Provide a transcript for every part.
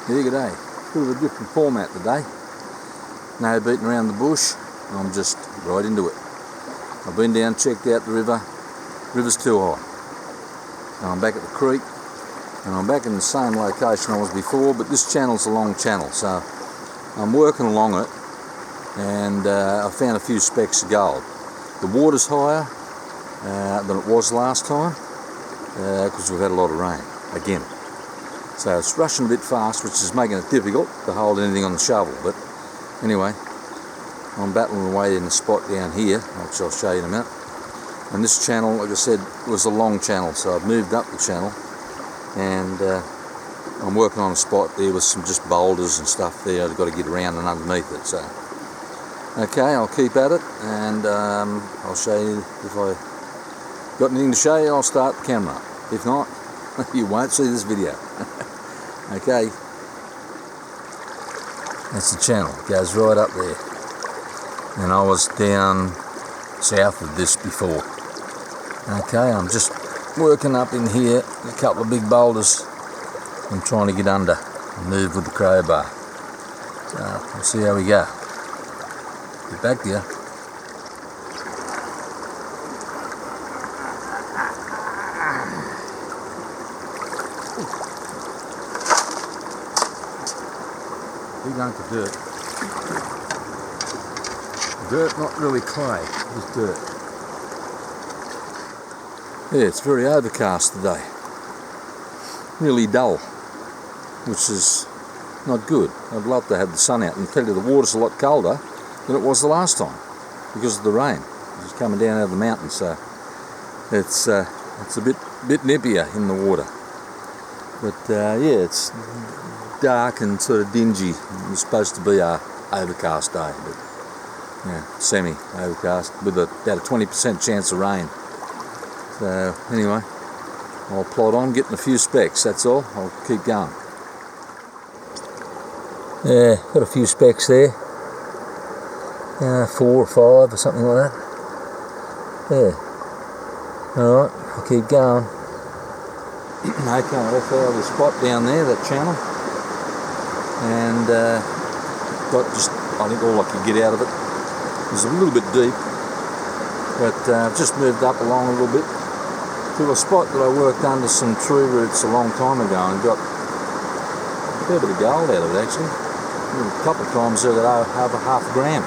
Yeah, g'day. Bit of a different format today. No beating around the bush. I'm just right into it. I've been down, checked out the river. River's too high. Now I'm back at the creek, and I'm back in the same location I was before, but this channel's a long channel, so I'm working along it, and I found a few specks of gold. The water's higher than it was last time, because we've had a lot of rain again. So it's rushing a bit fast, which is making it difficult to hold anything on the shovel. But anyway, I'm battling away in the spot down here, which I'll show you in a minute. And this channel, like I said, was a long channel, so I've moved up the channel, and I'm working on a spot there with some just boulders and stuff there. I've got to get around and underneath it. So okay, I'll keep at it, and I'll show you if I got anything to show you. I'll start the camera. If not, you won't see this video. Okay, that's the channel. It goes right up there, and I was down south of this before. Okay, I'm just working up in here, a couple of big boulders. I'm trying to get under and move with the crowbar. So we'll see how we go. Get back to you. Big hunk of dirt. Dirt, not really clay, just dirt. Yeah, it's very overcast today. Really dull, which is not good. I'd love to have the sun out, and tell you the water's a lot colder than it was the last time because of the rain. It's coming down out of the mountain, so it's a bit nippier in the water. But yeah, it's dark and sort of dingy. It's supposed to be a overcast day, but yeah, semi-overcast with about a 20% chance of rain. So anyway, I'll plod on, getting a few specks, that's all. I'll keep going. Yeah, got a few specks there. 4 or 5 or something like that. Yeah. Alright, I'll keep going. Okay, I found the spot down there, that channel. And got just, I think all I could get out of it. It was a little bit deep, but I've just moved up along a little bit to a spot that I worked under some tree roots a long time ago and got a fair bit of gold out of it actually. A couple of times I got over half a gram.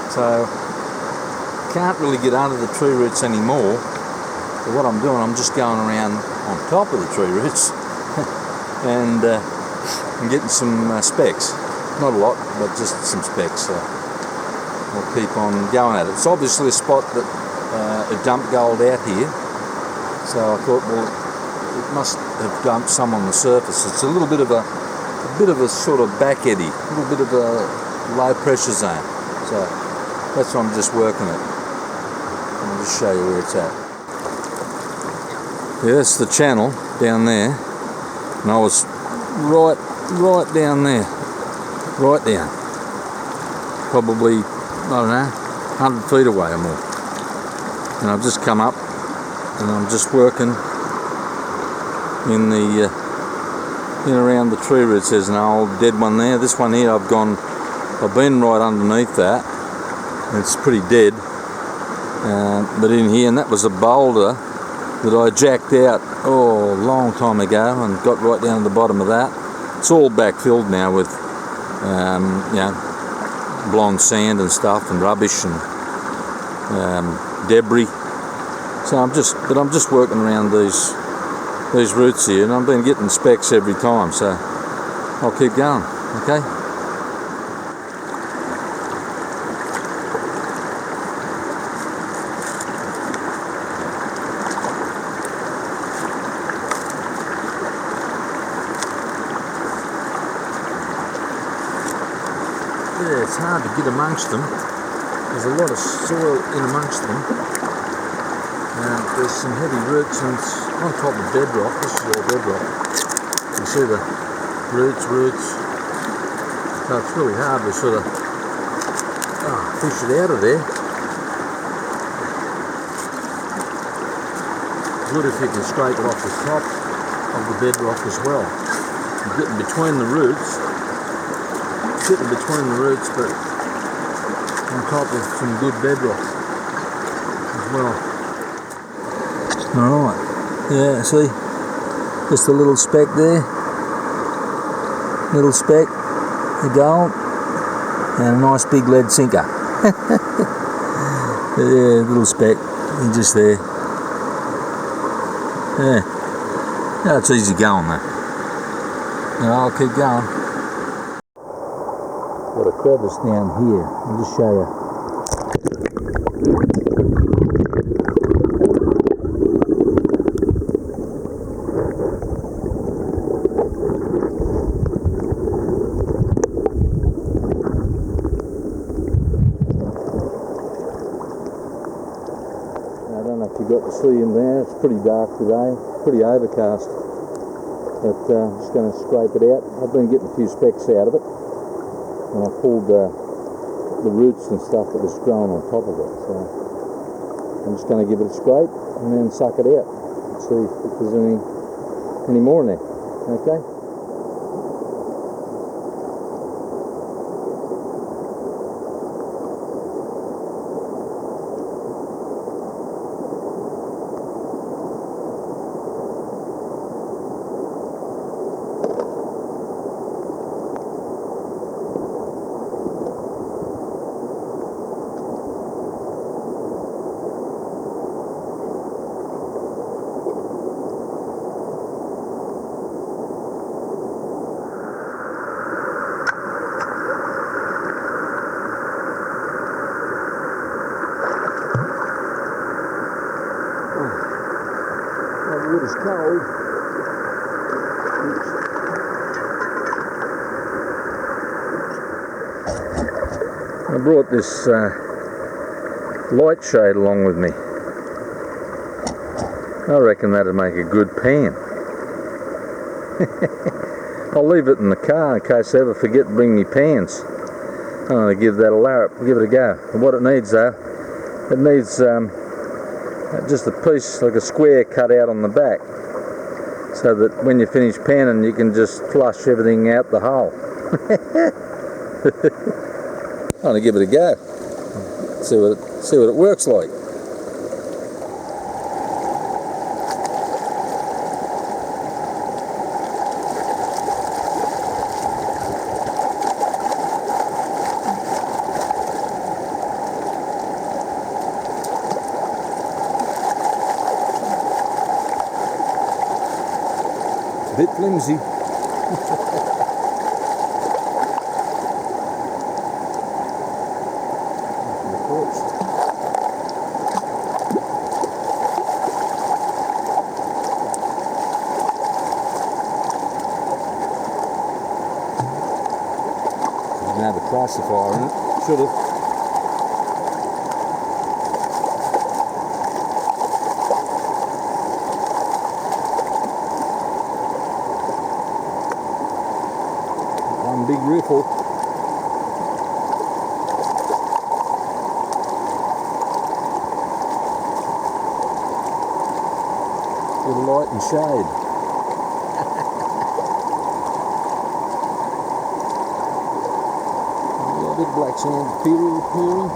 So can't really get under the tree roots anymore. So what I'm doing, I'm just going around on top of the tree roots and getting some specks. Not a lot, but just some specks. So I'll keep on going at it. It's obviously a spot that it dumped gold out here. So I thought, well, it must have dumped some on the surface. It's a little bit of a sort of back eddy, a little bit of a low pressure zone. So that's what I'm just working at. I'll just show you where it's at. Yeah, that's the channel down there, and I was right down there, right down, probably, I don't know, 100 feet away or more. And I've just come up, and I'm just working in the around the tree roots. There's an old dead one there. This one here, I've been right underneath that. It's pretty dead, but in here, and that was a boulder that I jacked out a long time ago and got right down to the bottom of that. It's all backfilled now with you know, blonde sand and stuff and rubbish and debris. So I'm just working around these roots here, and I've been getting specks every time, so I'll keep going. Okay. Yeah, it's hard to get amongst them. There's a lot of soil in amongst them. There's some heavy roots, and it's on top of bedrock. This is all bedrock. You see the roots. So it's really hard to sort of fish it out of there. Good if you can scrape it off the top of the bedrock as well. I'm getting between the roots. Getting between the roots, but on top of some good bedrock as well. Alright, yeah, see, just a little speck there, little speck, the gold, and a nice big lead sinker. Yeah, little speck, and just there. Yeah, no, it's easy going though. No, I'll keep going. Got a crevice down here, I'll just show you. I don't know if you got to see in there, it's pretty dark today, pretty overcast, but I'm just going to scrape it out. I've been getting a few specks out of it, and I pulled the roots and stuff that was growing on top of it, so I'm just going to give it a scrape and then suck it out and see if there's any more in there. Okay. The wood is cold. I brought this light shade along with me. I reckon that'd make a good pan. I'll leave it in the car in case I ever forget to bring me pans. I'm going to give that a larrup, give it a go. And what it needs though, it needs just a piece, like a square cut out on the back, so that when you finish panning you can just flush everything out the hole. I'm going to give it a go, see what it works like. A bit flimsy. Didn't have a classifier in it. Should have. One big riffle. With light and shade. Yeah, a bit of black sand appearing.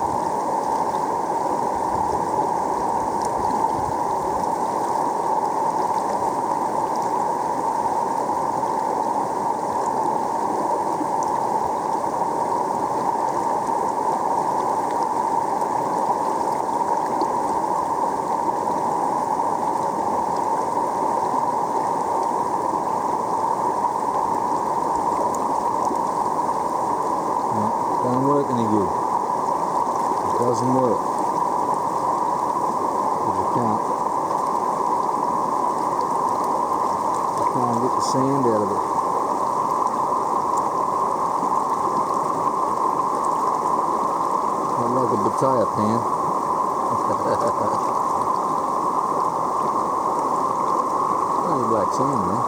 Don't work any good. It doesn't work. Because you can't get the sand out of it. Not like a Bataya pan. Only black sand, man.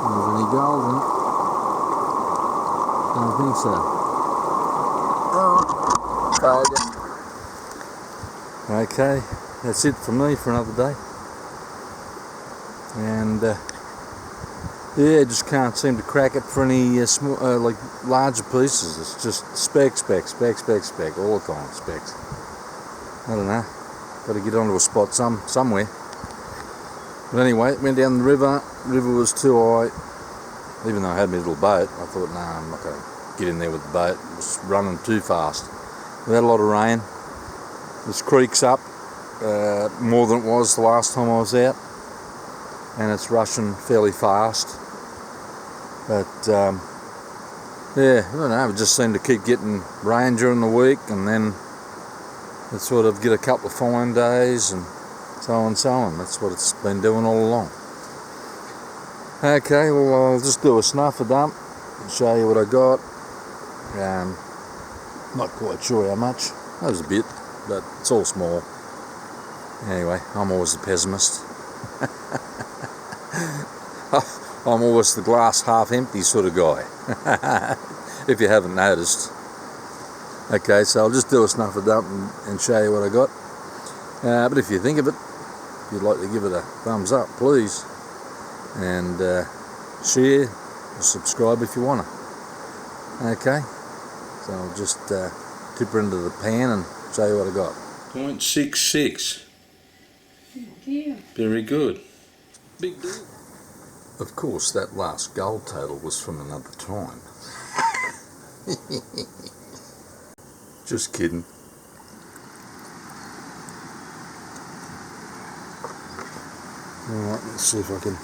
There's any gold in it. don't think so. Okay, that's it from me for another day. And yeah, just can't seem to crack it for any small, like larger pieces. It's just spec, all the time, specs. I don't know. Got to get onto a spot somewhere. But anyway, went down the river. River was too high. Even though I had my little boat, I thought, nah, I'm not going to get in there with the boat. It was running too fast. We had a lot of rain. This creek's up more than it was the last time I was out, and it's rushing fairly fast. But yeah, I don't know. It just seemed to keep getting rain during the week, and then it sort of get a couple of fine days, and so on and so on. That's what it's been doing all along. Okay, well, I'll just do a snuffer dump and show you what I got. Not quite sure how much. That was a bit, but it's all small. Anyway, I'm always the pessimist. I'm always the glass half empty sort of guy, if you haven't noticed. Okay, so I'll just do a snuffer dump and show you what I got. But if you think of it, if you'd like to give it a thumbs up, please. And share or subscribe if you want to. Okay, so I'll just tip her into the pan and show you what I got. 0.66. Thank you. Very good. Big deal. Of course, that last gold total was from another time. Just kidding. Alright, let's see if I can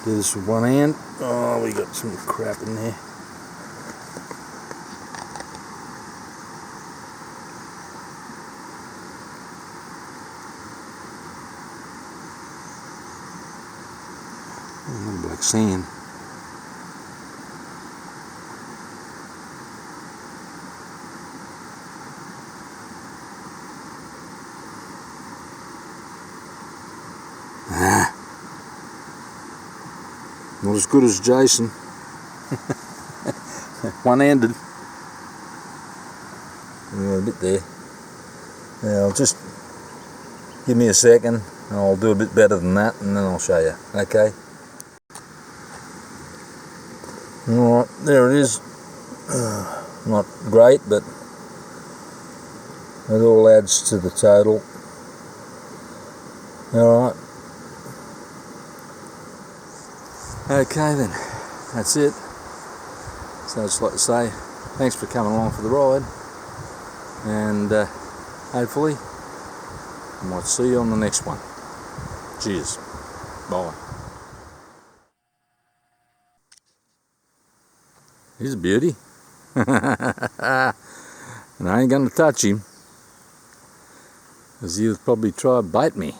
do this with one hand. Oh, we got some crap in there. Oh, black sand. Not as good as Jason. One-handed. A bit there. Yeah, I'll just give me a second and I'll do a bit better than that, and then I'll show you. Okay. Alright, there it is. Not great, but it all adds to the total. Alright. Okay then, that's it. So I'd just like to say thanks for coming along for the ride, and hopefully I might see you on the next one. Cheers. Bye. He's a beauty. And I ain't going to touch him, because he'll probably try to bite me.